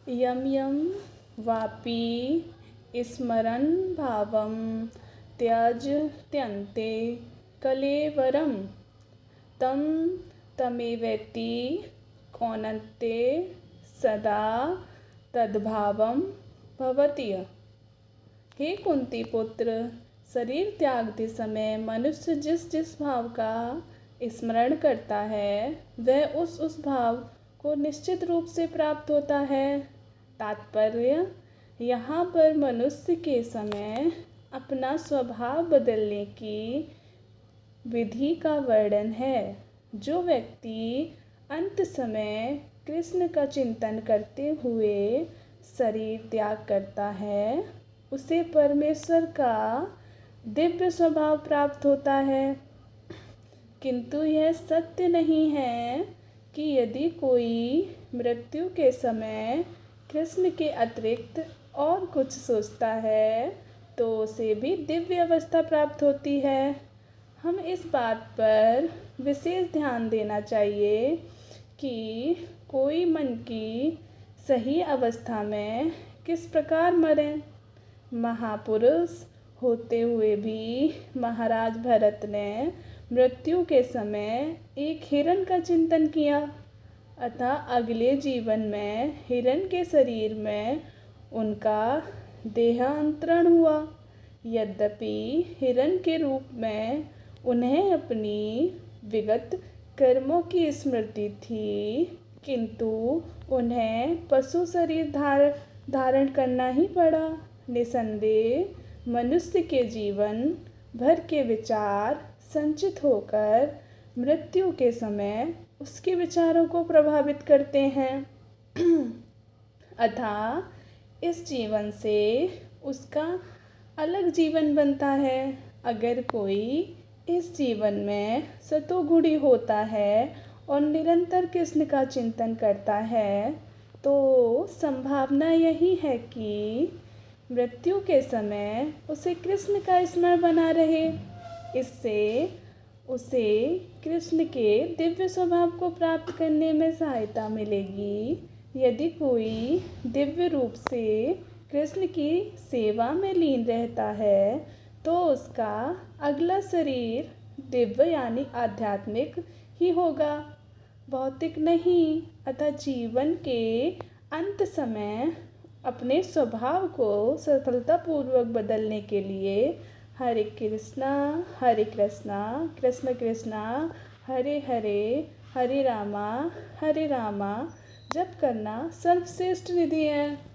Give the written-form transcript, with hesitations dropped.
यं यं वापि स्मरन् भावं त्यजत्यन्ते कलेवरं तं तमेवेति कौन्तेय सदा तद्भावं भवति। हे कुंती पुत्र, शरीर त्यागते समय मनुष्य जिस जिस भाव का स्मरण करता है वह उस भाव को निश्चित रूप से प्राप्त होता है। तात्पर्य, यहाँ पर मनुष्य के समय अपना स्वभाव बदलने की विधि का वर्णन है। जो व्यक्ति अंत समय कृष्ण का चिंतन करते हुए शरीर त्याग करता है उसे परमेश्वर का दिव्य स्वभाव प्राप्त होता है। किंतु यह सत्य नहीं है कि यदि कोई मृत्यु के समय कृष्ण के अतिरिक्त और कुछ सोचता है तो उसे भी दिव्य अवस्था प्राप्त होती है। हम इस बात पर विशेष ध्यान देना चाहिए कि कोई मन की सही अवस्था में किस प्रकार मरे। महापुरुष होते हुए भी महाराज भरत ने मृत्यु के समय एक हिरण का चिंतन किया, अतः अगले जीवन में हिरण के शरीर में उनका देहांतरण हुआ। यद्यपि हिरण के रूप में उन्हें अपनी विगत कर्मों की स्मृति थी, किंतु उन्हें पशु शरीर धारण करना ही पड़ा। निसंदेह मनुष्य के जीवन भर के विचार संचित होकर मृत्यु के समय उसके विचारों को प्रभावित करते हैं। अतः इस जीवन से उसका अलग जीवन बनता है। अगर कोई इस जीवन में सतोगुणी होता है और निरंतर कृष्ण का चिंतन करता है तो संभावना यही है कि मृत्यु के समय उसे कृष्ण का स्मरण बना रहे। इससे उसे कृष्ण के दिव्य स्वभाव को प्राप्त करने में सहायता मिलेगी। यदि कोई दिव्य रूप से कृष्ण की सेवा में लीन रहता है तो उसका अगला शरीर दिव्य यानी आध्यात्मिक ही होगा, भौतिक नहीं। अतः जीवन के अंत समय अपने स्वभाव को सफलतापूर्वक बदलने के लिए हरे कृष्णा कृष्ण कृष्णा हरे हरे हरे रामा जप करना सर्वश्रेष्ठ विधि है।